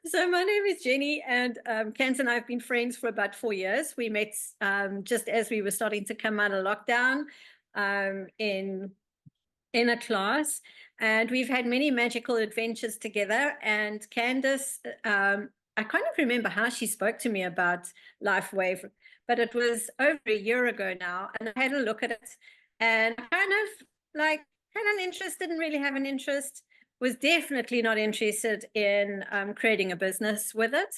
So my name is Jenny, and Candice and I have been friends for about 4 years. We met just as we were starting to come out of lockdown in a class, and we've had many magical adventures together. And Candice, I kind of remember how she spoke to me about Lifewave, but it was over a year ago now, and I had a look at it, and I kind of like had an interest, didn't really have an interest, was definitely not interested in creating a business with it.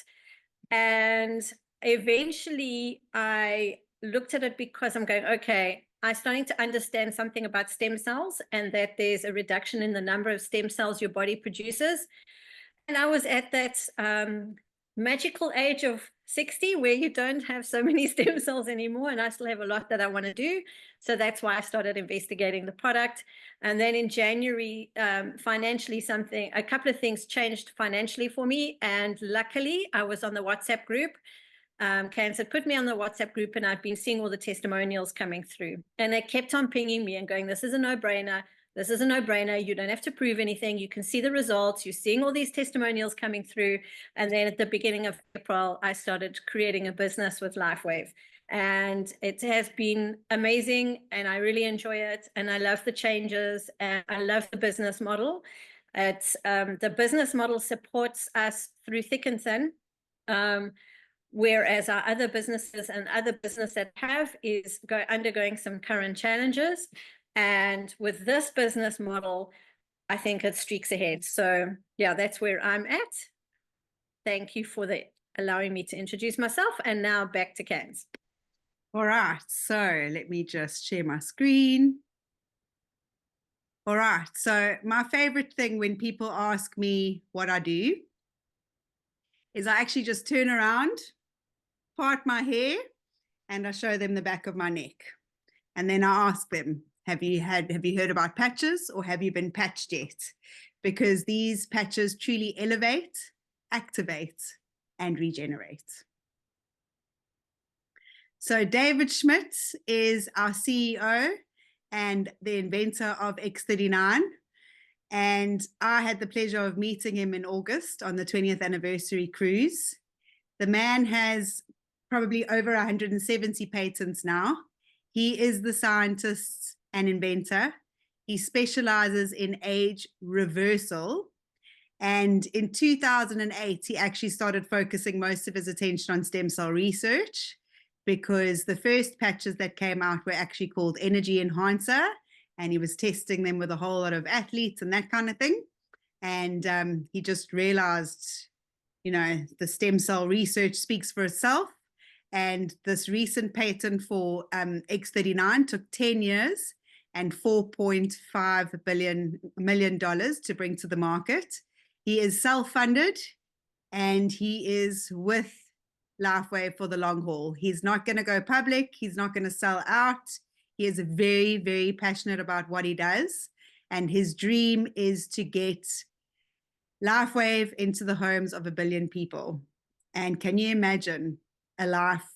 And eventually I looked at it because I'm going, okay, I'm starting to understand something about stem cells, and that there's a reduction in the number of stem cells your body produces. And I was at that magical age of 60 where you don't have so many stem cells anymore, and I still have a lot that I want to do. So that's why I started investigating the product. And then in January, financially, a couple of things changed financially for me. And luckily, I was on the WhatsApp group. Candice had put me on the WhatsApp group, and I'd been seeing all the testimonials coming through. And they kept on pinging me and going, this is a no-brainer. This is a no-brainer. You don't have to prove anything. You can see the results. You're seeing all these testimonials coming through. And then at the beginning of April, I started creating a business with Lifewave. And it has been amazing, and I really enjoy it. And I love the changes, and I love the business model. It's the business model supports us through thick and thin. Whereas our other businesses and other business that have is undergoing some current challenges. And with this business model, I think it streaks ahead. So yeah, that's where I'm at. Thank you for allowing me to introduce myself. And now back to Candice. All right, so let me just share my screen. All right, so my favorite thing when people ask me what I do is I actually just turn around, part my hair, and I show them the back of my neck. And then I ask them, have you heard about patches, or have you been patched yet? Because these patches truly elevate, activate, and regenerate. So David Schmidt is our CEO and the inventor of X39. And I had the pleasure of meeting him in August on the 20th anniversary cruise. The man has probably over 170 patents now. He is the scientist and inventor. He specializes in age reversal. And in 2008, he actually started focusing most of his attention on stem cell research, because the first patches that came out were actually called Energy Enhancer, and he was testing them with a whole lot of athletes and that kind of thing. And he just realized, you know, the stem cell research speaks for itself. And this recent patent for X39 took 10 years and $4.5 million to bring to the market. He is self-funded, and he is with Lifewave for the long haul. He's not going to go public. He's not going to sell out. He is very, very passionate about what he does. And his dream is to get Lifewave into the homes of 1 billion people. And can you imagine a life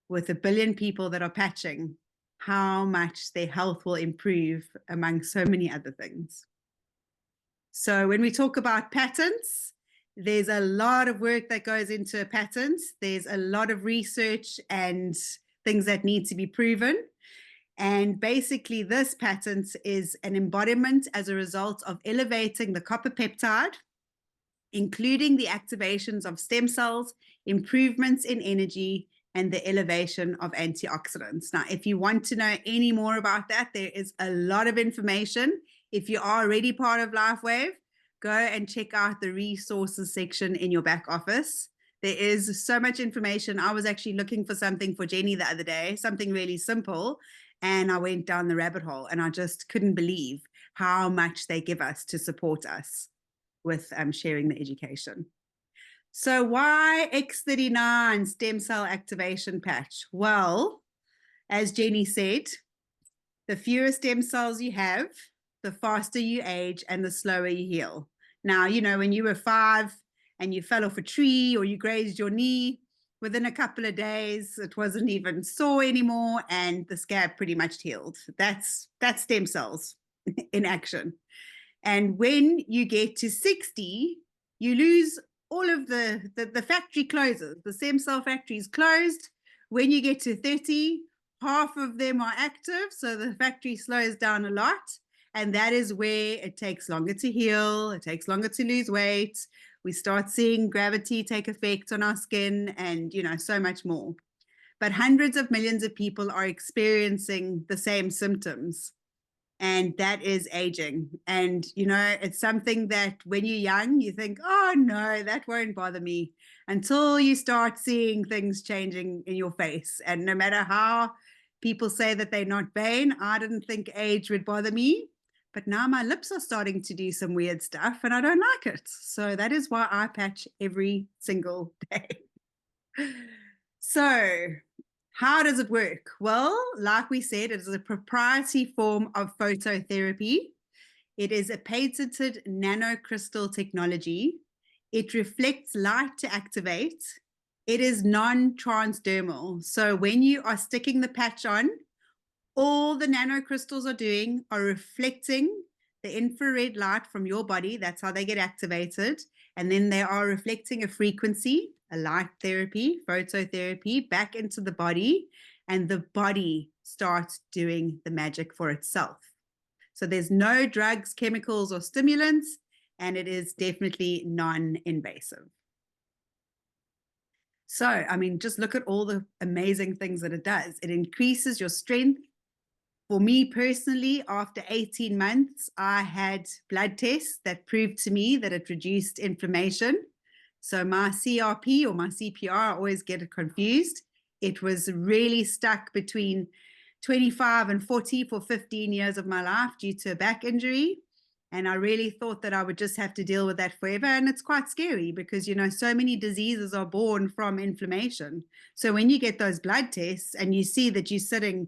with 1 billion people that are patching, how much their health will improve, among so many other things? So when we talk about patents, there's a lot of work that goes into a patent. There's a lot of research and things that need to be proven. And basically, this patent is an embodiment as a result of elevating the copper peptide, including the activations of stem cells, improvements in energy, and the elevation of antioxidants. Now, if you want to know any more about that, there is a lot of information. If you are already part of Lifewave, go and check out the resources section in your back office. There is so much information. I was actually looking for something for Jenny the other day, something really simple, and I went down the rabbit hole, and I just couldn't believe how much they give us to support us with sharing the education. So why X39 stem cell activation patch? Well, as Jenny said, the fewer stem cells you have, the faster you age and the slower you heal. Now, you know, when you were 5 and you fell off a tree or you grazed your knee, within a couple of days, it wasn't even sore anymore, and the scab pretty much healed. That's stem cells in action. And when you get to 60, you lose all of the factory closes. The stem cell factory is closed. When you get to 30, half of them are active, so the factory slows down a lot. And that is where it takes longer to heal. It takes longer to lose weight. We start seeing gravity take effect on our skin and, so much more. But hundreds of millions of people are experiencing the same symptoms. And that is aging. And, it's something that when you're young, you think, oh, no, that won't bother me, until you start seeing things changing in your face. And no matter how people say that they're not vain, I didn't think age would bother me. But now my lips are starting to do some weird stuff and I don't like it. So that is why I patch every single day. So how does it work? Well, like we said, it is a proprietary form of phototherapy. It is a patented nanocrystal technology. It reflects light to activate. It is non-transdermal. So when you are sticking the patch on, all the nanocrystals are reflecting the infrared light from your body. That's how they get activated. And then they are reflecting a frequency, a light therapy, phototherapy, back into the body. And the body starts doing the magic for itself. So there's no drugs, chemicals, or stimulants. And it is definitely non-invasive. So, just look at all the amazing things that it does. It increases your strength. For me personally, after 18 months, I had blood tests that proved to me that it reduced inflammation. So my CRP or my CPR, I always get it confused. It was really stuck between 25 and 40 for 15 years of my life due to a back injury. And I really thought that I would just have to deal with that forever. And it's quite scary because, so many diseases are born from inflammation. So when you get those blood tests and you see that you're sitting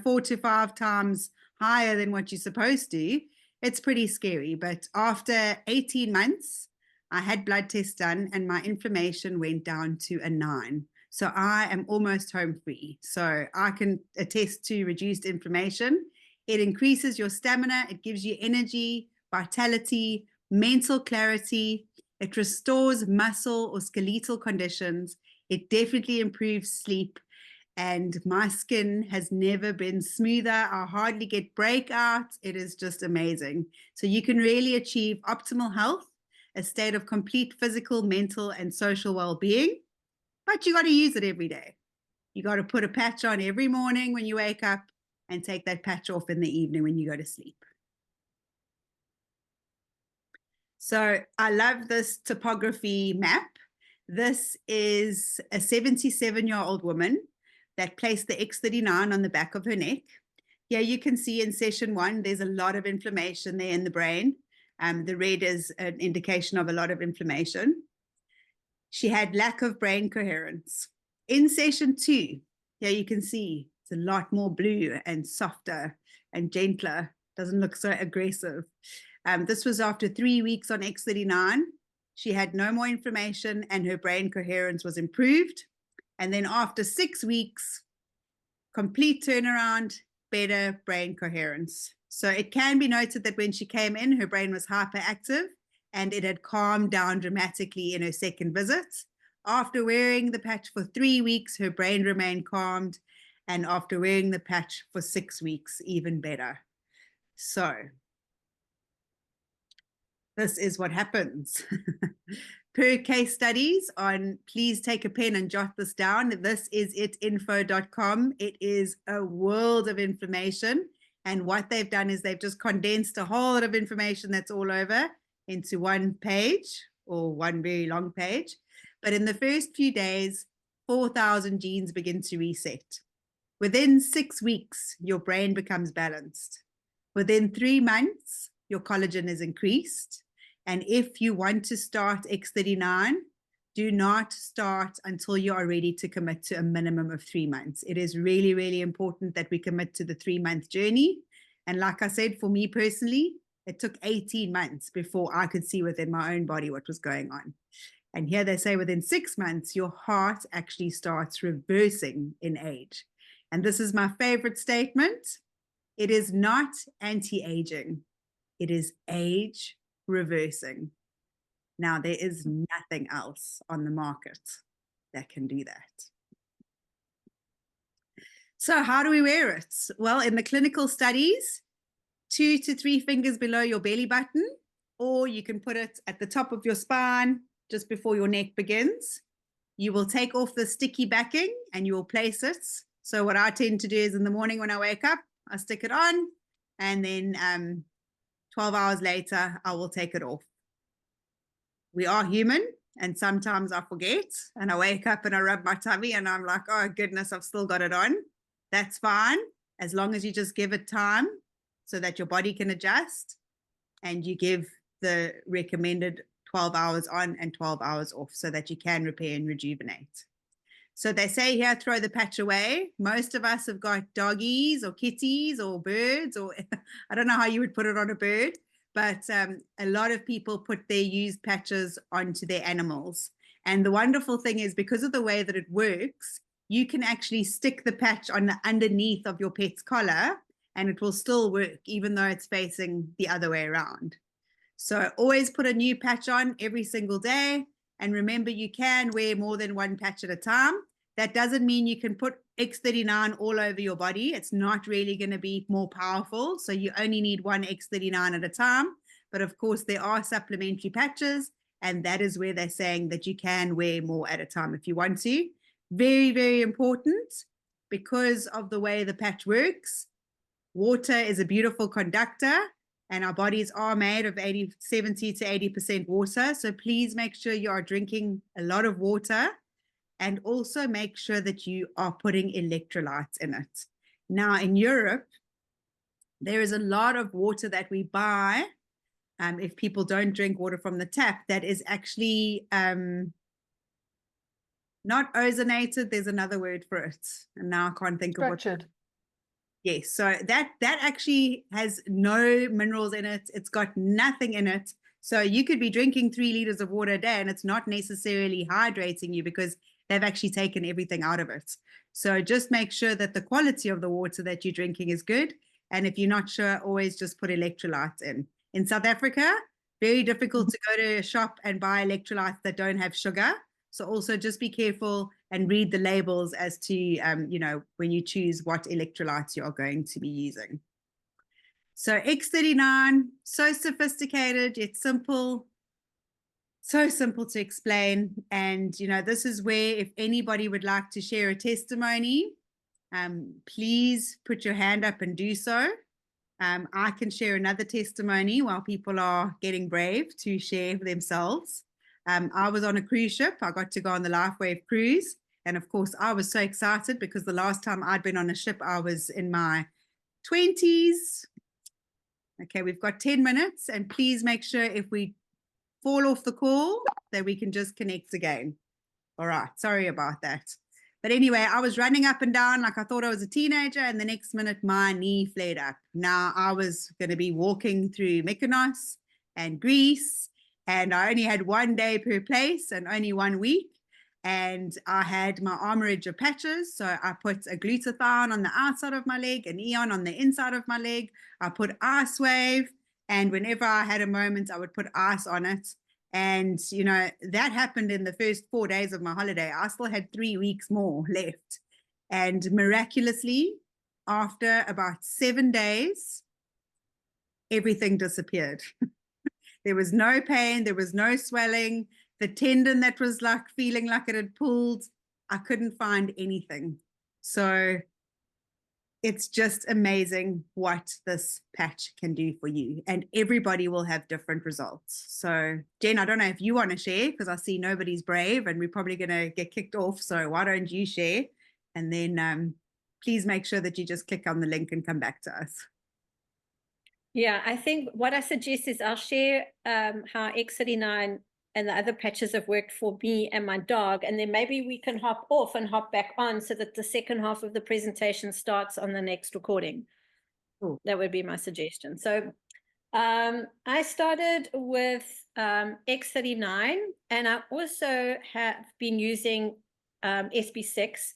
4 to 5 times higher than what you're supposed to, it's pretty scary. But after 18 months, I had blood tests done and my inflammation went down to a 9. So I am almost home free. So I can attest to reduced inflammation. It increases your stamina. It gives you energy, vitality, mental clarity. It restores muscle or skeletal conditions. It definitely improves sleep. And my skin has never been smoother. I hardly get breakouts. It is just amazing. So you can really achieve optimal health, a state of complete physical, mental, and social well-being. But you got to use it every day. You got to put a patch on every morning when you wake up and take that patch off in the evening when you go to sleep. So I love this topography map. This is a 77-year-old woman that placed the X39 on the back of her neck. Here you can see in session 1, there's a lot of inflammation there in the brain. The red is an indication of a lot of inflammation. She had lack of brain coherence. In session 2, here you can see it's a lot more blue and softer and gentler. Doesn't look so aggressive. This was after 3 weeks on X39. She had no more inflammation and her brain coherence was improved. And then after 6 weeks, complete turnaround, better brain coherence. So it can be noted that when she came in, her brain was hyperactive and it had calmed down dramatically in her second visit. After wearing the patch for 3 weeks, her brain remained calmed. And after wearing the patch for 6 weeks, even better. So this is what happens. Per case studies on, please take a pen and jot this down. This is itinfo.com. It is a world of information. And what they've done is they've just condensed a whole lot of information that's all over into one page or one very long page. But in the first few days, 4,000 genes begin to reset. Within 6 weeks, your brain becomes balanced. Within 3 months, your collagen is increased. And if you want to start X39, do not start until you are ready to commit to a minimum of 3 months. It is really, really important that we commit to the 3-month journey. And like I said, for me personally, it took 18 months before I could see within my own body what was going on. And here they say within 6 months, your heart actually starts reversing in age. And this is my favorite statement. It is not anti-aging. It is age reversing. Now, there is nothing else on the market that can do that. So how do we wear it? Well, in the clinical studies, 2 to 3 fingers below your belly button, or you can put it at the top of your spine, just before your neck begins. You will take off the sticky backing and you will place it. So what I tend to do is in the morning when I wake up, I stick it on, and then 12 hours later, I will take it off. We are human, and sometimes I forget, and I wake up and I rub my tummy and I'm like, oh goodness, I've still got it on. That's fine, as long as you just give it time so that your body can adjust, and you give the recommended 12 hours on and 12 hours off so that you can repair and rejuvenate. So they say here, throw the patch away. Most of us have got doggies or kitties or birds, or I don't know how you would put it on a bird, but a lot of people put their used patches onto their animals. And the wonderful thing is, because of the way that it works, you can actually stick the patch on the underneath of your pet's collar and it will still work, even though it's facing the other way around. So always put a new patch on every single day. And remember, you can wear more than one patch at a time. That doesn't mean you can put X39 all over your body. It's not really going to be more powerful. So you only need one X39 at a time. But of course, there are supplementary patches. And that is where they're saying that you can wear more at a time if you want to. Very, very important, because of the way the patch works. Water is a beautiful conductor, and our bodies are made of 70 to 80% water. So please make sure you are drinking a lot of water, and also make sure that you are putting electrolytes in it. Now, in Europe, there is a lot of water that we buy, if people don't drink water from the tap, that is actually not ozonated. There's another word for it, and now I can't think of what. Yes, so that actually has no minerals in it. It's got nothing in it. So you could be drinking 3 liters of water a day and it's not necessarily hydrating you, because they've actually taken everything out of it. So just make sure that the quality of the water that you're drinking is good. And if you're not sure, always just put electrolytes in. In South Africa, very difficult to go to a shop and buy electrolytes that don't have sugar. So also just be careful and read the labels as to, you know, when you choose what electrolytes you are going to be using. So X39, so sophisticated, yet simple, so simple to explain. And, you know, this is where, if anybody would like to share a testimony, please put your hand up and do so. I can share another testimony while people are getting brave to share themselves. I was on a cruise ship. I got to go on the Lifewave cruise. And of course, I was so excited because the last time I'd been on a ship, I was in my 20s. Okay, we've got 10 minutes. And please make sure if we fall off the call that we can just connect again. All right, sorry about that. But anyway, I was running up and down like I thought I was a teenager. And the next minute, my knee flared up. Now, I was going to be walking through Mykonos and Greece. And I only had 1 day per place and only 1 week. And I had my armorage of patches. So I put a glutathione on the outside of my leg, an Eon on the inside of my leg. I put Icewave. And whenever I had a moment, I would put ice on it. And, you know, that happened in the first 4 days of my holiday. I still had 3 weeks more left. And miraculously, after about 7 days, everything disappeared. There was no pain. There was no swelling. The tendon that was like feeling like it had pulled, I couldn't find anything. So it's just amazing what this patch can do for you. And everybody will have different results. So Jen, I don't know if you want to share, because I see nobody's brave and we're probably going to get kicked off. So why don't you share? And then please make sure that you just click on the link and come back to us. Yeah, I think what I suggest is I'll share how X39 and the other patches have worked for me and my dog, and then maybe we can hop off and hop back on so that the second half of the presentation starts on the next recording. Cool. That would be my suggestion. So I started with X39, and I also have been using SB6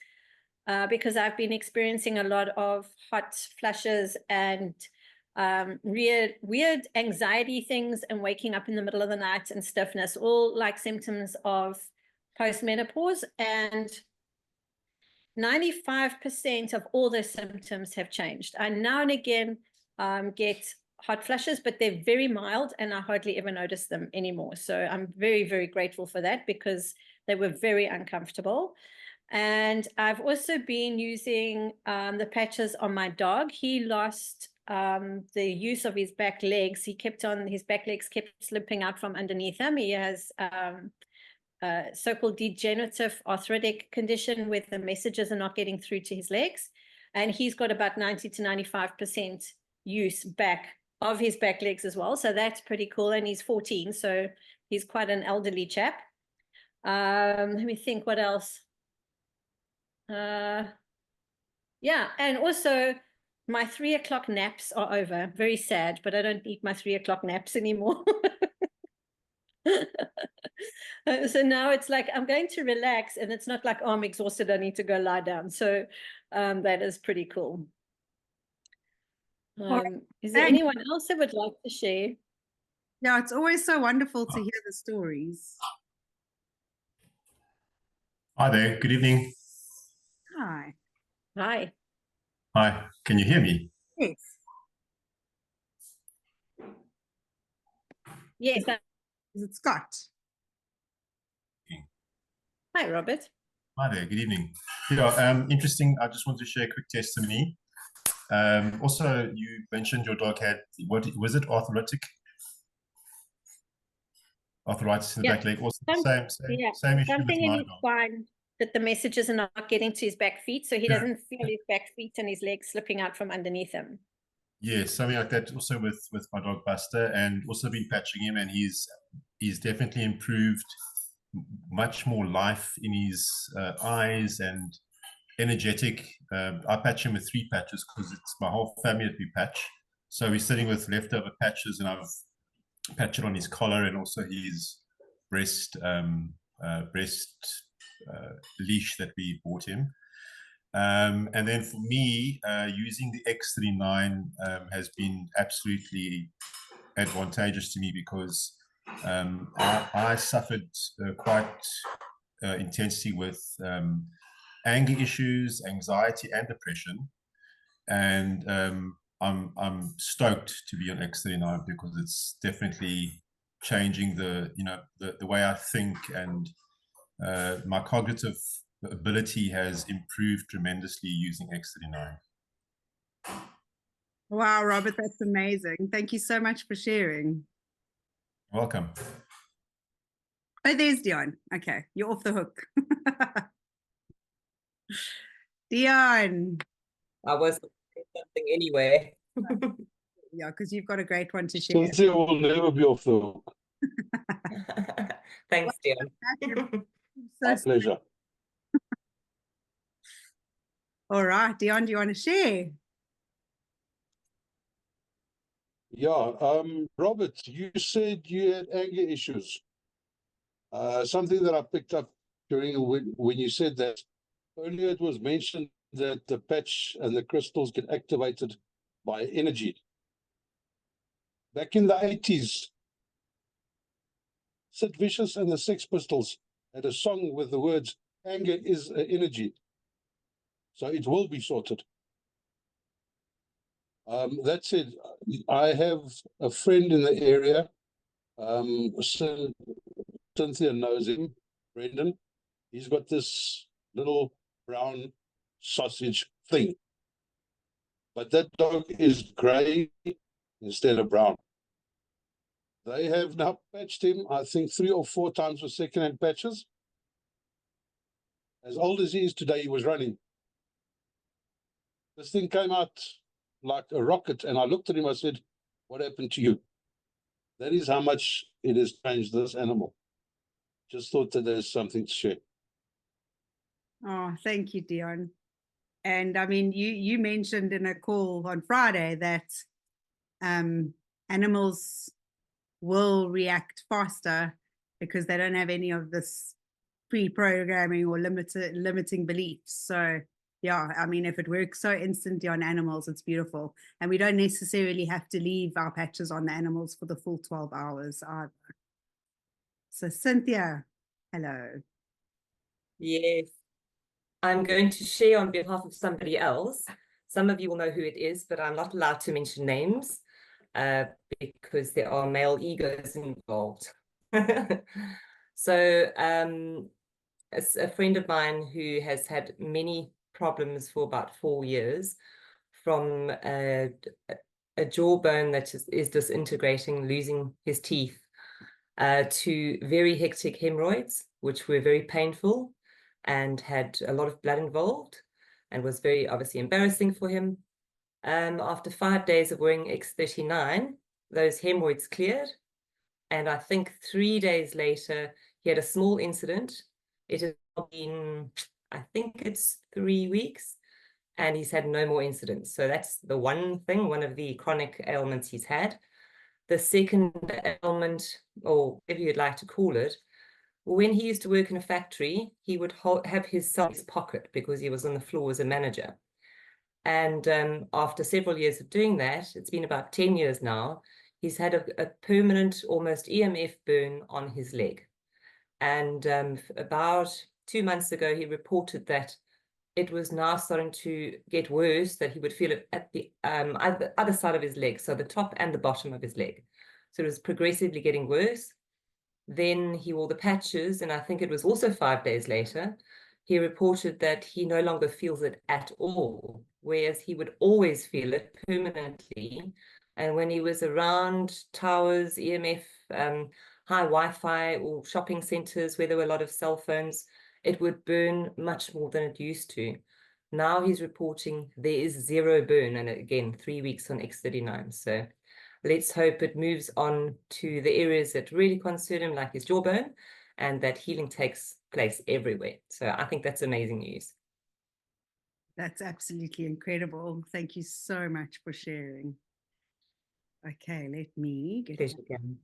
because I've been experiencing a lot of hot flushes and weird anxiety things and waking up in the middle of the night and stiffness, all like symptoms of postmenopause. And 95% of all those symptoms have changed. I now and again get hot flushes, but they're very mild and I hardly ever notice them anymore. So I'm very, very grateful for that because they were very uncomfortable. And I've also been using the patches on my dog. He lost the use of his back legs. His back legs kept slipping out from underneath him. He has so-called degenerative arthritic condition where the messages are not getting through to his legs. And he's got about 90 to 95% use back of his back legs as well. So that's pretty cool. And he's 14, so he's quite an elderly chap. Let me think what else. Yeah, and also my 3 o'clock naps are over. Very sad, but I don't need my 3 o'clock naps anymore. So now it's like I'm going to relax and it's not like, oh, I'm exhausted, I need to go lie down. So that is pretty cool. Is there anyone else that would like to share? Yeah, it's always so wonderful to hear the stories. Hi there, good evening. Hi. Hi. Hi, can you hear me? Yes. Yes. Is it Scott? Hi, Robert. Hi there, good evening. Yeah, interesting. I just want to share a quick testimony. Also, you mentioned your dog had, what was it, arthritis in the back leg? Also, same issue something with my in his dog. spine that the messages are not getting to his back feet, so he doesn't feel his back feet and his legs slipping out from underneath him. Yes, something like that. Also with my dog Buster, and also been patching him, and he's definitely improved. Much more life in his eyes and energetic. I patch him with 3 patches because it's my whole family that we patch. So we're sitting with leftover patches, and I've patched it on his collar and also his breast leash that we bought him. And then for me, using the X39 has been absolutely advantageous to me because I suffered quite intensely with anger issues, anxiety, and depression. And I'm stoked to be on X39 because it's definitely changing the way I think, and my cognitive ability has improved tremendously using X39. Wow, Robert, that's amazing. Thank you so much for sharing. Welcome. Oh, there's Dion. Okay, you're off the hook. Dion. I was something anyway. Yeah, because you've got a great one to share. Cynthia will never be off the hook. Thanks, Dion. My pleasure. All right, Dion, do you want to share? Yeah, Robert, you said you had anger issues. Something that I picked up during when you said that. Earlier it was mentioned that the patch and the crystals get activated by energy. Back in the 80s, Sid Vicious and the Sex Pistols had a song with the words, "Anger is an energy." So it will be sorted. That said, I have a friend in the area. Cynthia knows him, Brendan. He's got this little brown sausage thing. But that dog is grey instead of brown. They have now patched him, I think, 3 or 4 times with second-hand patches. As old as he is today, he was running. This thing came out like a rocket, and I looked at him, I said, "What happened to you?" That is how much it has changed this animal. Just thought that there's something to share. Oh, thank you, Dion. And I mean, you mentioned in a call on Friday that animals will react faster because they don't have any of this pre-programming or limiting beliefs. So yeah, I mean, if it works so instantly on animals, it's beautiful. And we don't necessarily have to leave our patches on the animals for the full 12 hours either. So Cynthia, hello. Yes, I'm going to share on behalf of somebody else. Some of you will know who it is, but I'm not allowed to mention names because there are male egos involved. So a friend of mine who has had many problems for about 4 years, from a jawbone that is disintegrating, losing his teeth, to very hectic hemorrhoids, which were very painful and had a lot of blood involved and was very obviously embarrassing for him. After 5 days of wearing X39, those hemorrhoids cleared. And I think 3 days later, he had a small incident. It has been, I think it's 3 weeks, and he's had no more incidents. So that's the one thing, one of the chronic ailments he's had. The second ailment, or whatever you'd like to call it, when he used to work in a factory, he would have his cell in his pocket because he was on the floor as a manager. And after several years of doing that, it's been about 10 years now, he's had a permanent, almost EMF burn on his leg. And about 2 months ago, he reported that it was now starting to get worse, that he would feel it at the other side of his leg, so the top and the bottom of his leg. So it was progressively getting worse. Then he wore the patches, and I think it was also 5 days later, he reported that he no longer feels it at all, whereas he would always feel it permanently. And when he was around towers, EMF, high Wi-Fi, or shopping centers where there were a lot of cell phones, it would burn much more than it used to. Now he's reporting there is zero burn, and again, 3 weeks on X39. So let's hope it moves on to the areas that really concern him, like his jawbone, and that healing takes place everywhere. So I think that's amazing news. That's absolutely incredible. Thank you so much for sharing. Okay, let me get Pleasure again.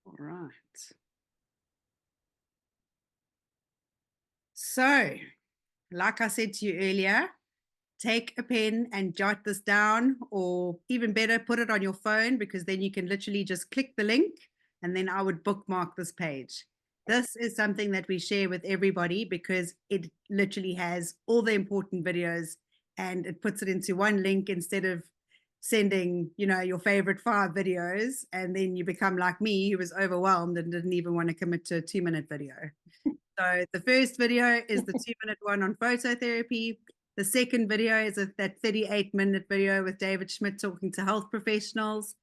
all right. So, like I said to you earlier, take a pen and jot this down, or even better, put it on your phone, because then you can literally just click the link and then I would bookmark this page. This is something that we share with everybody because it literally has all the important videos and it puts it into one link instead of sending, you know, your favorite 5 videos, and then you become like me, who was overwhelmed and didn't even want to commit to a 2-minute video. So the first video is the 2-minute one on phototherapy. The second video is that 38-minute video with David Schmidt talking to health professionals.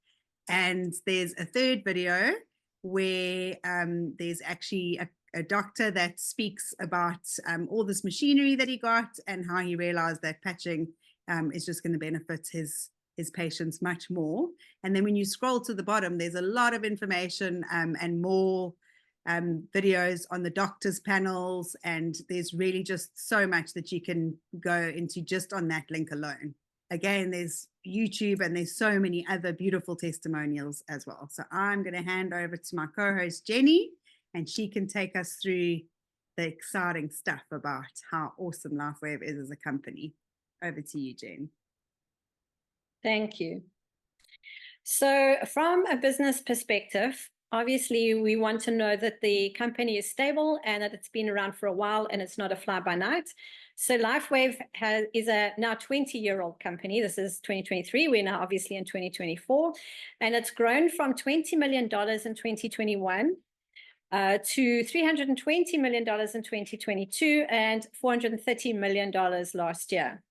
And there's a third video where there's actually a doctor that speaks about all this machinery that he got and how he realized that patching is just going to benefit his patients much more. And then when you scroll to the bottom, there's a lot of information and more videos on the doctors panels, and there's really just so much that you can go into just on that link alone. Again, there's YouTube and there's so many other beautiful testimonials as well. So I'm going to hand over to my co-host Jenny, and she can take us through the exciting stuff about how awesome Lifewave is as a company. Over to you, Jen. Thank you. So from a business perspective, obviously we want to know that the company is stable and that it's been around for a while and it's not a fly-by-night. So Lifewave is a now 20-year-old company. This is 2023. We're now obviously in 2024. And it's grown from $20 million in 2021 to $320 million in 2022 and $430 million last year.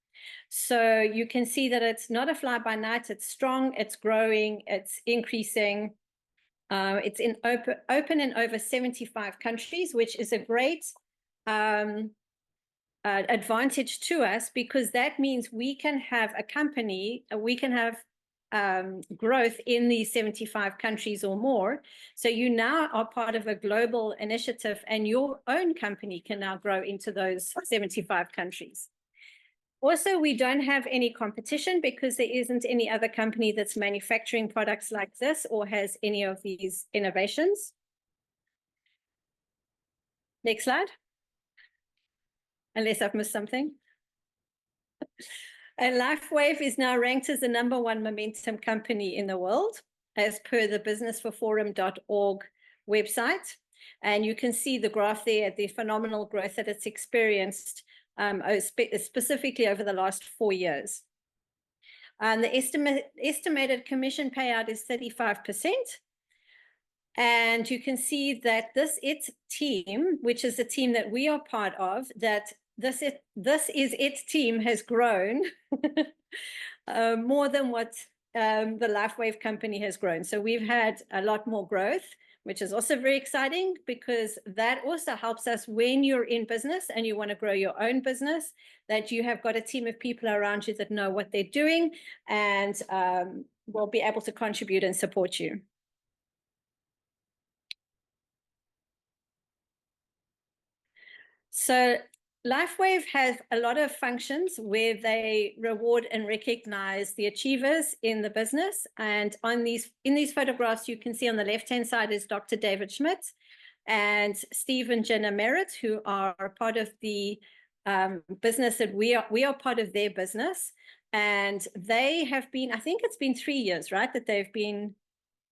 So you can see that it's not a fly-by-night. It's strong, it's growing, it's increasing. It's open in over 75 countries, which is a great advantage to us, because that means we can have a company, we can have growth in these 75 countries or more. So you now are part of a global initiative, and your own company can now grow into those 75 countries. Also, we don't have any competition because there isn't any other company that's manufacturing products like this or has any of these innovations. Next slide. unless I've missed something. And Lifewave is now ranked as the #1 momentum company in the world, as per the businessforforum.org website. And you can see the graph there, the phenomenal growth that it's experienced specifically over the last 4 years. And the estimated commission payout is 35%. And you can see that its team, which is the team that we are part of, that this is its team has grown more than what the Lifewave company has grown. So we've had a lot more growth, which is also very exciting, because that also helps us when you're in business and you want to grow your own business, that you have got a team of people around you that know what they're doing and will be able to contribute and support you. So Lifewave has a lot of functions where they reward and recognize the achievers in the business. And in these photographs, you can see on the left-hand side is Dr. David Schmidt and Steve and Jenna Merritt, who are part of the business that we are part of their business. And they have been, I think it's been 3 years, right, that they've been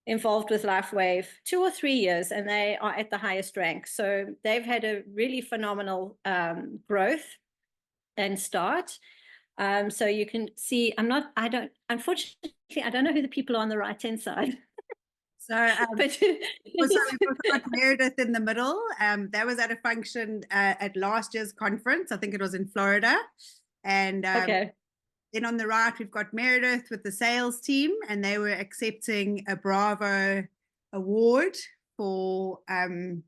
involved with Lifewave, 2 or 3 years, and they are at the highest rank. So they've had a really phenomenal growth and start. So you can see, unfortunately, I don't know who the people are on the right-hand side. So we've got Meredith in the middle. That was at a function at last year's conference. I think it was in Florida. And okay. Then on the right, we've got Meredith with the sales team, and they were accepting a Bravo award for the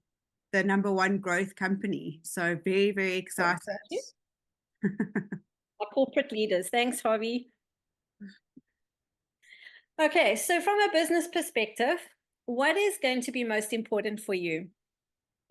#1 growth company. So very, very excited. Our corporate leaders. Thanks, Harvey. Okay, so from a business perspective, what is going to be most important for you?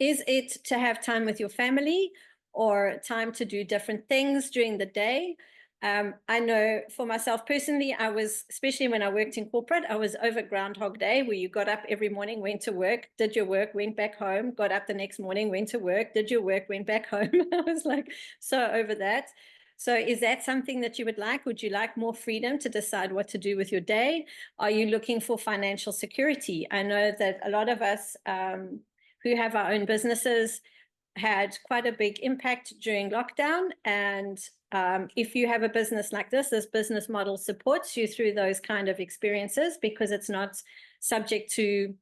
Is it to have time with your family or time to do different things during the day? I know for myself personally, I was, especially when I worked in corporate, I was over Groundhog Day, where you got up every morning, went to work, did your work, went back home, got up the next morning, went to work, did your work, went back home. I was like so over that. So is that something that you would like? Would you like more freedom to decide what to do with your day? Are you looking for financial security? I know that a lot of us who have our own businesses had quite a big impact during lockdown. And if you have a business like this business model supports you through those kind of experiences, because it's not subject to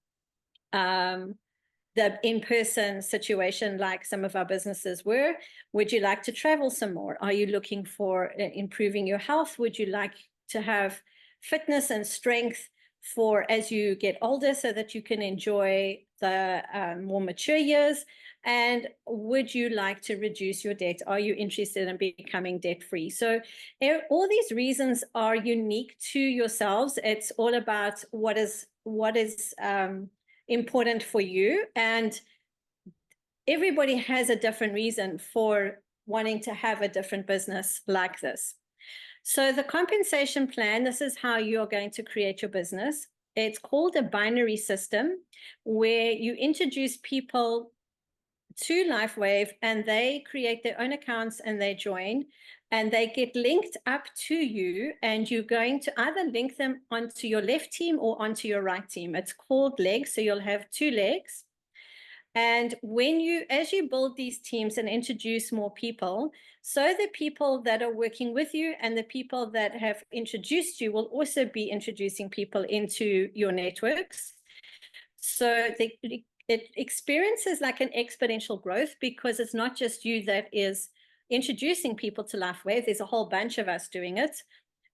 the in-person situation like some of our businesses were. Would you like to travel some more? Are you looking for improving your health? Would you like to have fitness and strength for as you get older, so that you can enjoy the more mature years? And would you like to reduce your debt? Are you interested in becoming debt-free? So all these reasons are unique to yourselves. It's all about what is important for you. And everybody has a different reason for wanting to have a different business like this. So the compensation plan, this is how you're going to create your business. It's called a binary system, where you introduce people to Lifewave and they create their own accounts and they join and they get linked up to you, and you're going to either link them onto your left team or onto your right team. It's called legs, so you'll have 2 legs. And as you build these teams and introduce more people, so the people that are working with you and the people that have introduced you will also be introducing people into your networks. So it experiences like an exponential growth, because it's not just you that is introducing people to Lifewave. There's a whole bunch of us doing it,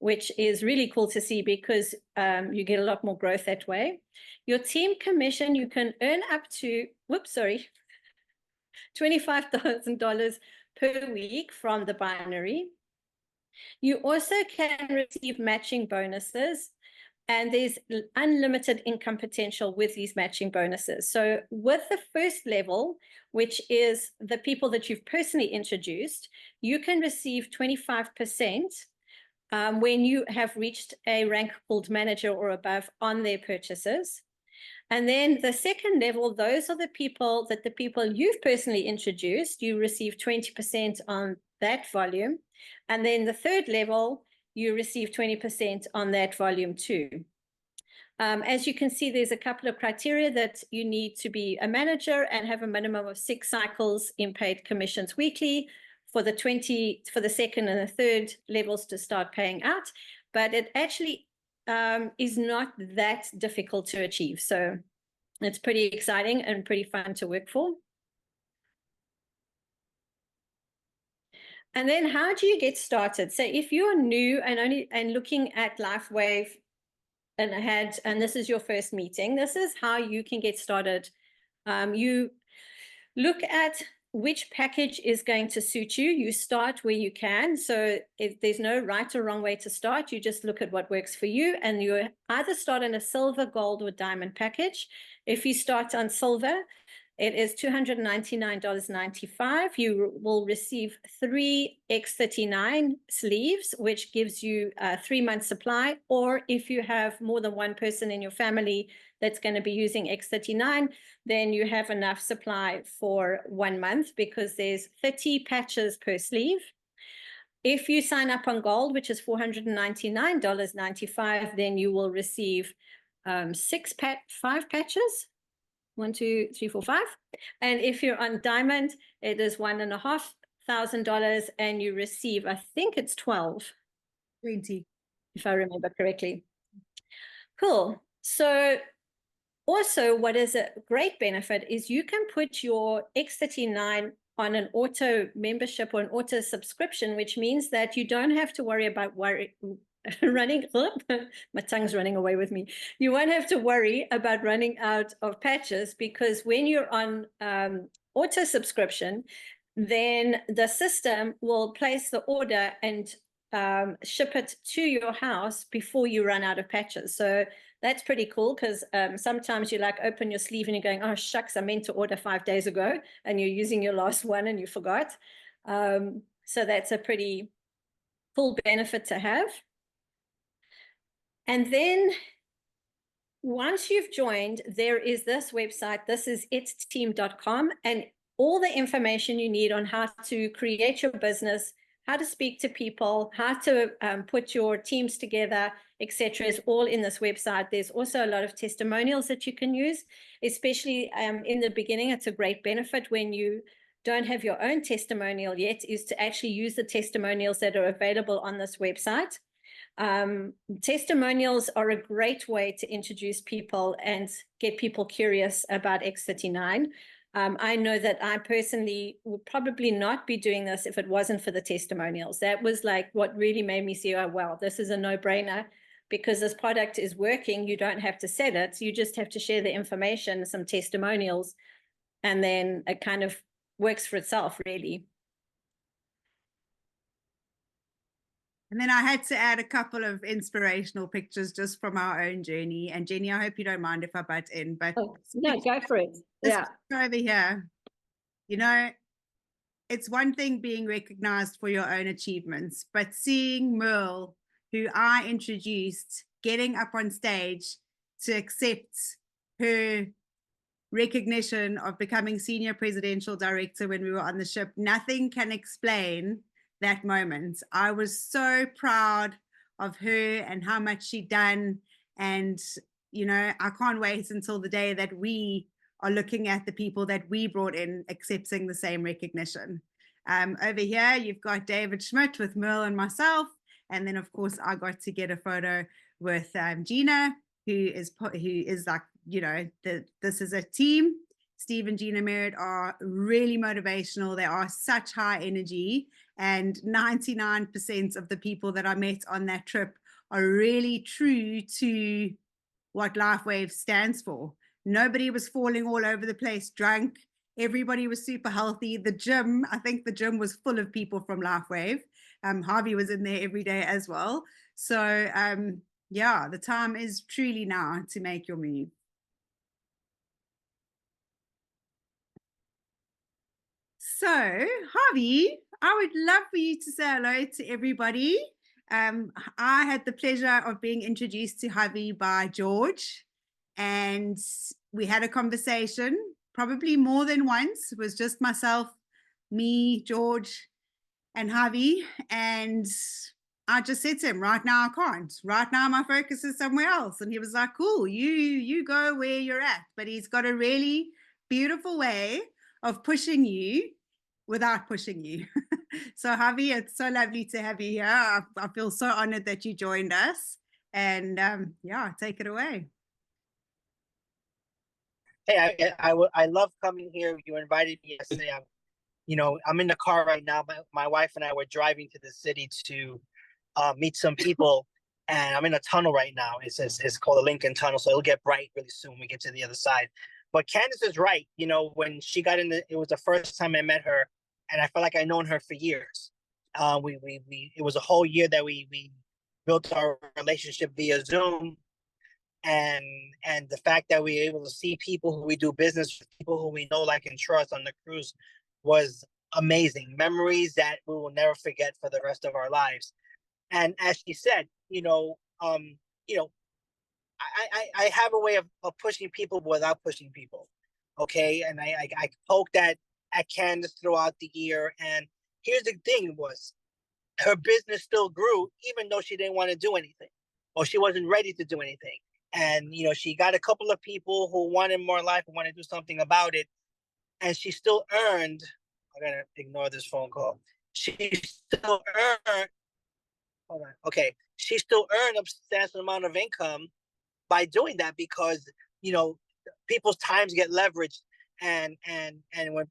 which is really cool to see, because you get a lot more growth that way. Your team commission, you can earn up to, $25,000 per week from the binary. You also can receive matching bonuses, and there's unlimited income potential with these matching bonuses. So with the first level, which is the people that you've personally introduced, you can receive 25% when you have reached a rank called manager or above on their purchases. And then the second level, those are the people you've personally introduced. You receive 20% on that volume. And then the third level, you receive 20% on that volume too. As you can see, there's a couple of criteria that you need to be a manager and have a minimum of 6 cycles in paid commissions weekly for the second and the third levels to start paying out. But it actually is not that difficult to achieve. So it's pretty exciting and pretty fun to work for. And then how do you get started? So if you're new and looking at Lifewave and this is your first meeting, this is how you can get started. You look at which package is going to suit you. You start where you can. So if there's no right or wrong way to start, you just look at what works for you. And you either start on a silver, gold, or diamond package. If you start on silver, it is $299.95. You will receive 3 X39 sleeves, which gives you a 3-month supply. Or if you have more than one person in your family that's going to be using X39, then you have enough supply for 1 month because there's 30 patches per sleeve. If you sign up on gold, which is $499.95, then you will receive 5 patches. 1, 2, 3, 4, 5. And if you're on diamond, it is $1,500 and you receive, I think it's 12. 20. If I remember correctly. Cool. So also what is a great benefit is you can put your X39 on an auto membership or an auto subscription, which means that you don't have to worry about running, my tongue's running away with me. You won't have to worry about running out of patches because when you're on auto subscription, then the system will place the order and ship it to your house before you run out of patches. So that's pretty cool because sometimes you like open your sleeve and you're going, oh shucks, I meant to order 5 days ago, and you're using your last one and you forgot. So that's a pretty cool benefit to have. And then once you've joined, there is this website. This is itsteam.com, and all the information you need on how to create your business, how to speak to people, how to put your teams together, etc. is all in this website. There's also a lot of testimonials that you can use, especially in the beginning. It's a great benefit when you don't have your own testimonial yet, is to actually use the testimonials that are available on this website. Testimonials are a great way to introduce people and get people curious about X39. I know that I personally would probably not be doing this if it wasn't for the testimonials. That was like what really made me see, oh, well, this is a no-brainer because this product is working. You don't have to sell it. You just have to share the information, some testimonials, and then it kind of works for itself, really. And then I had to add a couple of inspirational pictures just from our own journey. And Jenny, I hope you don't mind if I butt in, but no, go for it. Yeah. Over here, you know, it's one thing being recognized for your own achievements, but seeing Merle, who I introduced, getting up on stage to accept her recognition of becoming senior presidential director when we were on the ship, nothing can explain that moment. I was so proud of her and how much she'd done. And, you know, I can't wait until the day that we are looking at the people that we brought in accepting the same recognition. Over here, you've got David Schmidt with Merle and myself. And then, of course, I got to get a photo with Gina, who is like, you know, this is a team. Steve and Gina Merritt are really motivational. They are such high energy. And 99% of the people that I met on that trip are really true to what Lifewave stands for. Nobody was falling all over the place drunk. Everybody was super healthy. The gym, I think the gym was full of people from Lifewave. Harvey was in there every day as well. So yeah, the time is truly now to make your move. So, Harvey, I would love for you to say hello to everybody. I had the pleasure of being introduced to Harvey by George, and we had a conversation, probably more than once. It was just myself, me, George, and Javi. And I just said to him, right now I can't. Right now my focus is somewhere else. And he was like, cool, you go where you're at. But he's got a really beautiful way of pushing you without pushing you. So Javi, it's so lovely to have you here. I feel so honored that you joined us. And yeah, take it away. Hey, I love coming here. You invited me yesterday. I'm in the car right now. My wife and I were driving to the city to meet some people, and I'm in a tunnel right now. It's called the Lincoln Tunnel, so it'll get bright really soon when we get to the other side. But Candice is right. When she got in, it was the first time I met her, and I felt like I'd known her for years. It was a whole year that we built our relationship via Zoom. And the fact that we were able to see people who we do business with, people who we know, like, and trust on the cruise was amazing. Memories that we will never forget for the rest of our lives. And as she said, I have a way of pushing people without pushing people. Okay. And I poked at Candice throughout the year. And here's the thing was, her business still grew, even though she didn't want to do anything, or she wasn't ready to do anything. And, she got a couple of people who wanted more life, who wanted to do something about it. And she still earned, I gotta ignore this phone call. She still earned, hold on. Okay. She still earned a substantial amount of income by doing that, because, people's times get leveraged. And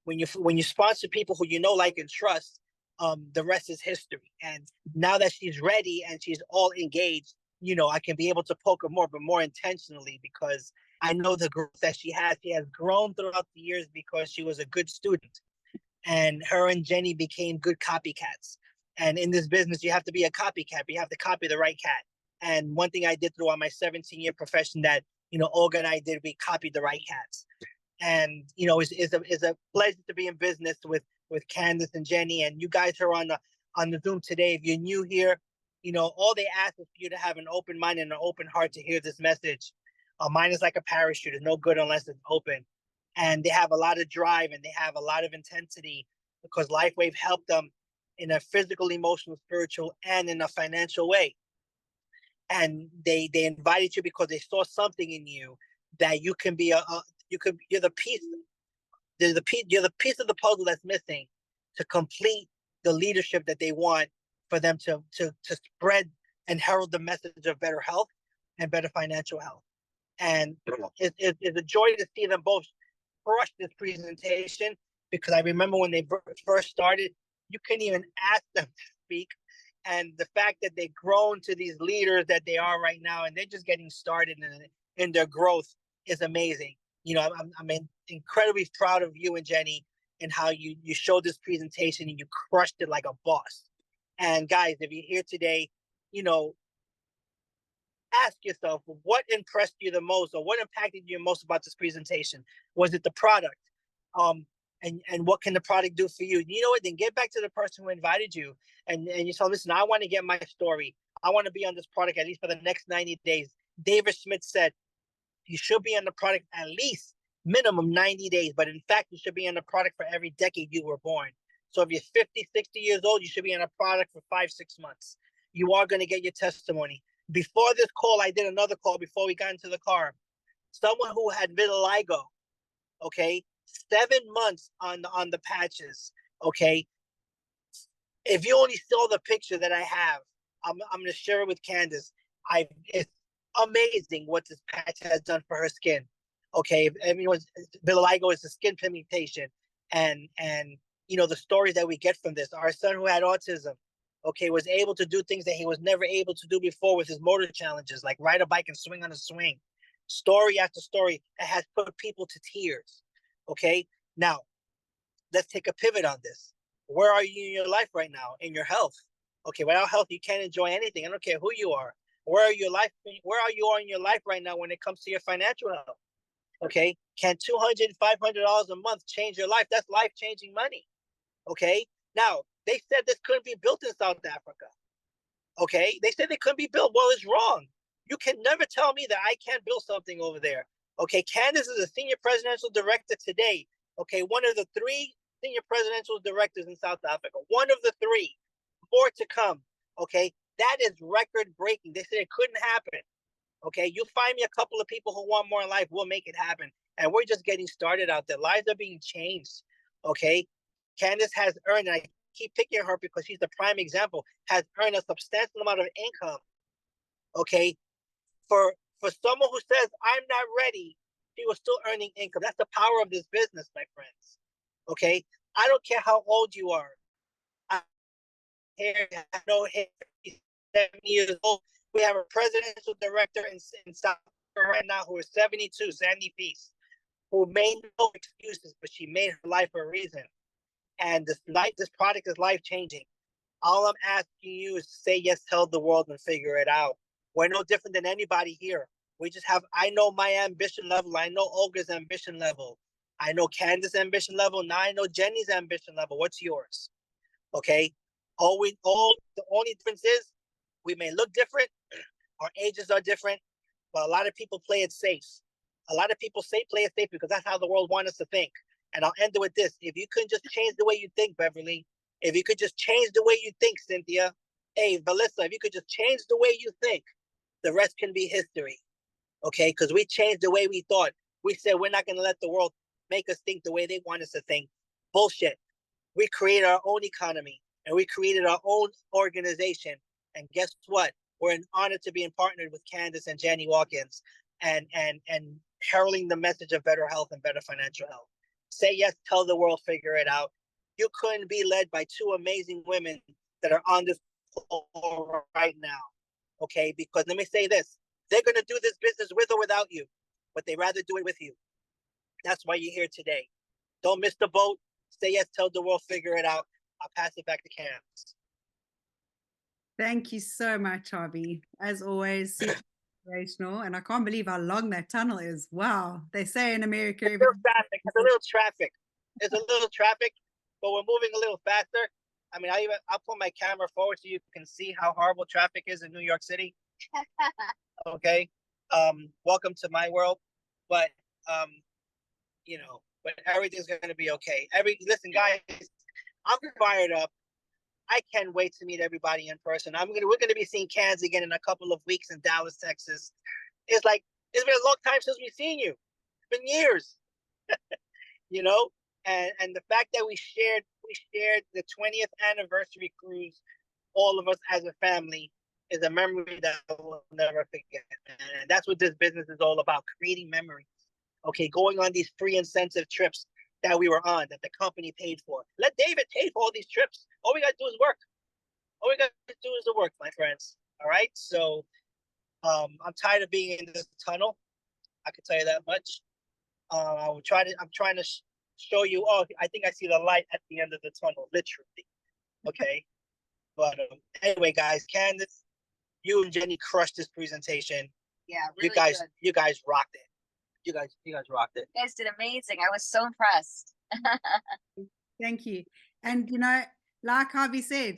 when you sponsor people who like, and trust, the rest is history. And now that she's ready and she's all engaged, I can be able to poke her more, but more intentionally, because I know the growth that she has. She has grown throughout the years because she was a good student. And her and Jenny became good copycats. And in this business, you have to be a copycat. You have to copy the right cat. And one thing I did throughout my 17-year profession that, Olga and I did, we copied the right cats. And, it's a pleasure to be in business with Candice and Jenny. And you guys are on the Zoom today. If you're new here, all they ask is for you to have an open mind and an open heart to hear this message. Mine is like a parachute. It's no good unless it's open. And they have a lot of drive and they have a lot of intensity, because Lifewave helped them in a physical, emotional, spiritual, and in a financial way. And they invited you because they saw something in you that you can be you're the piece of the puzzle that's missing to complete the leadership that they want for them to spread and herald the message of better health and better financial health. And it's a joy to see them both crush this presentation, because I remember when they first started, you couldn't even ask them to speak. And the fact that they've grown to these leaders that they are right now, and they're just getting started in their growth, is amazing. I'm incredibly proud of you and Jenny, and how you showed this presentation and you crushed it like a boss. And guys, if you're here today, ask yourself, what impressed you the most, or what impacted you most about this presentation? Was it the product? And what can the product do for you? You know what? Then get back to the person who invited you, and you tell them, listen, I want to get my story. I want to be on this product at least for the next 90 days. David Schmidt said, you should be on the product at least minimum 90 days. But in fact, you should be on the product for every decade you were born. So if you're 50, 60 years old, you should be on a product for 5-6 months. You are going to get your testimony. Before this call, I did another call before we got into the car. Someone who had vitiligo, okay, 7 months on the patches, okay. If you only saw the picture that I have, I'm going to share it with Candice. It's amazing what this patch has done for her skin. Okay, vitiligo is a skin pigmentation, and the stories that we get from this. Our son, who had autism, okay, was able to do things that he was never able to do before with his motor challenges, like ride a bike and swing on a swing. Story after story that has put people to tears. Okay, now let's take a pivot on this. Where are you in your life right now? In your health? Okay, without health, you can't enjoy anything. I don't care who you are. Where are you in your life right now when it comes to your financial health? Okay, can $200, $500 a month change your life? That's life-changing money. Okay, now they said this couldn't be built in South Africa. Okay, they said it couldn't be built. Well, it's wrong. You can never tell me that I can't build something over there. Okay, Candice is a senior presidential director today. Okay, one of the 3 senior presidential directors in South Africa. One of the 3. More to come. Okay, that is record breaking. They said it couldn't happen. Okay, you find me a couple of people who want more in life, we'll make it happen. And we're just getting started out there. Lives are being changed. Okay, Candice has earned, and I keep picking her because she's the prime example, has earned a substantial amount of income. Okay, for someone who says, I'm not ready, she was still earning income. That's the power of this business, my friends. Okay, I don't care how old you are. I know hair, 70 years old. We have a presidential director in South Africa right now who is 72, Sandy Peace, who made no excuses, but she made her life a reason. And this product is life-changing. All I'm asking you is to say yes, tell the world, and figure it out. We're no different than anybody here. We just have, I know my ambition level. I know Olga's ambition level. I know Candice's ambition level. Now I know Jenny's ambition level. What's yours? Okay. The only difference is we may look different. Our ages are different, but a lot of people play it safe. A lot of people play it safe because that's how the world wants us to think. And I'll end it with this. If you could just change the way you think, Beverly, if you could just change the way you think, Cynthia, hey, Melissa, if you could just change the way you think, the rest can be history. Okay, because we changed the way we thought. We said we're not going to let the world make us think the way they want us to think. Bullshit. We created our own economy and we created our own organization. And guess what? We're honored to be partnered with Candice and Jenny Watkins and heralding the message of better health and better financial health. Say yes, tell the world, figure it out. You couldn't be led by 2 amazing women that are on this floor right now. Okay, because let me say this. They're going to do this business with or without you, but they'd rather do it with you. That's why you're here today. Don't miss the boat. Say yes, tell the world, figure it out. I'll pass it back to Candice. Thank you so much, Harvey. As always, super inspirational. And I can't believe how long that tunnel is. Wow. They say in America, There's a little traffic. There's a little traffic, but we're moving a little faster. I mean, I'll put my camera forward so you can see how horrible traffic is in New York City. Okay. Welcome to my world. But but everything's gonna be okay. Listen, guys, I'm fired up. I can't wait to meet everybody in person. We're gonna be seeing Candice again in a couple of weeks in Dallas, Texas. It's been a long time since we've seen you. It's been years. And the fact that we shared the 20th anniversary cruise, all of us as a family, is a memory that I will never forget. And that's what this business is all about, creating memories. Okay, going on these free incentive trips that we were on, that the company paid for. Let David pay for all these trips. All we got to do is work. All we got to do is the work, my friends. All right? So I'm tired of being in this tunnel. I can tell you that much. I'm trying to show you. Oh, I think I see the light at the end of the tunnel, literally. Okay. But anyway, guys, Candice, you and Jenny crushed this presentation. Yeah, really good. You guys rocked it. You guys rocked it. You guys did amazing. I was so impressed. Thank you. And like Harvey said,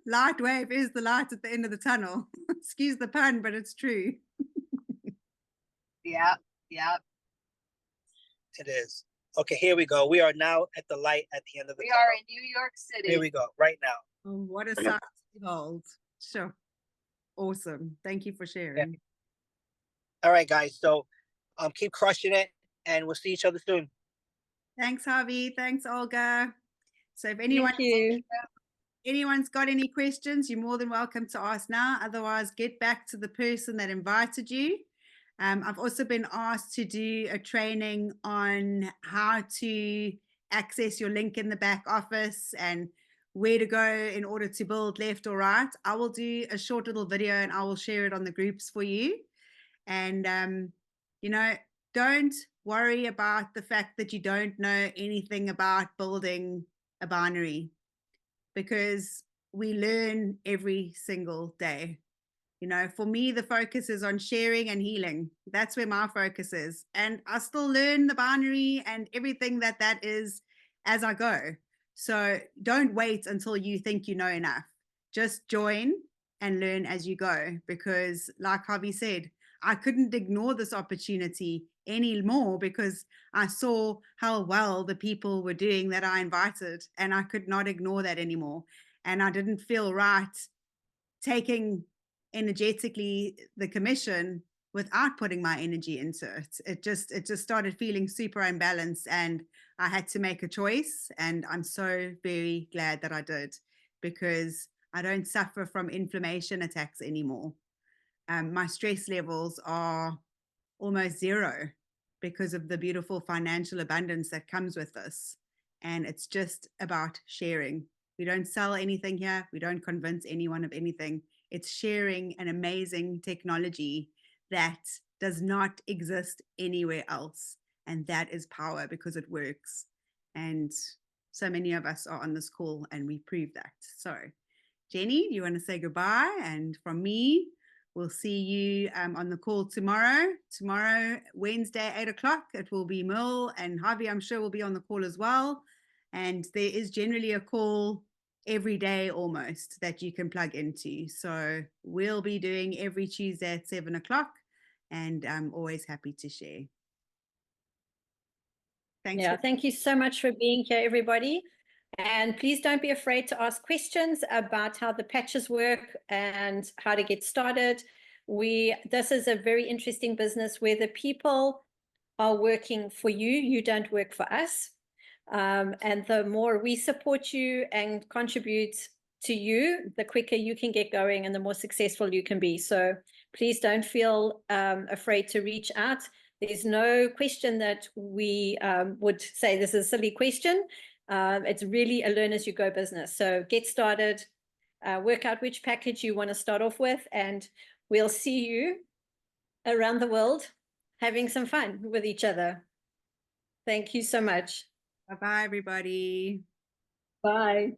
Lightwave is the light at the end of the tunnel. Excuse the pun, but it's true. Yeah. It is. Okay, here we go. We are now at the light at the end of the tunnel. We are in New York City. Here we go, right now. Oh, what a sight to behold. Sure. Awesome. Thank you for sharing. Yeah. All right, guys. So keep crushing it, and we'll see each other soon. Thanks, Harvey. Thanks, Olga. So if anyone's got any questions, you're more than welcome to ask now. Otherwise, get back to the person that invited you. I've also been asked to do a training on how to access your link in the back office and where to go in order to build left or right. I will do a short little video and I will share it on the groups for you. And, don't worry about the fact that you don't know anything about building a binary, because we learn every single day. For me, the focus is on sharing and healing. That's where my focus is. And I still learn the binary and everything that is as I go. So don't wait until you think you know enough. Just join and learn as you go. Because like Harvey said, I couldn't ignore this opportunity anymore because I saw how well the people were doing that I invited, and I could not ignore that anymore. And I didn't feel right taking energetically the commission without putting my energy into it. It just started feeling super unbalanced, and I had to make a choice. And I'm so very glad that I did, because I don't suffer from inflammation attacks anymore. My stress levels are almost zero because of the beautiful financial abundance that comes with this. And it's just about sharing. We don't sell anything here. We don't convince anyone of anything. It's sharing an amazing technology that does not exist anywhere else. And that is power, because it works. And so many of us are on this call and we prove that. So Jenny, do you want to say goodbye? And from me, we'll see you on the call tomorrow. Tomorrow, Wednesday, 8 o'clock. It will be Mil and Javi, I'm sure, will be on the call as well. And there is generally a call every day almost that you can plug into. So we'll be doing every Tuesday at 7 o'clock. And I'm always happy to share. Thanks. Yeah, thank you so much for being here, everybody. And please don't be afraid to ask questions about how the patches work and how to get started. This is a very interesting business where the people are working for you. You don't work for us. And the more we support you and contribute to you, the quicker you can get going and the more successful you can be. So please don't feel afraid to reach out. There's no question that we would say this is a silly question. It's really a learn as you go business. So get started, work out which package you want to start off with, and we'll see you around the world having some fun with each other. Thank you so much. Bye-bye, everybody. Bye.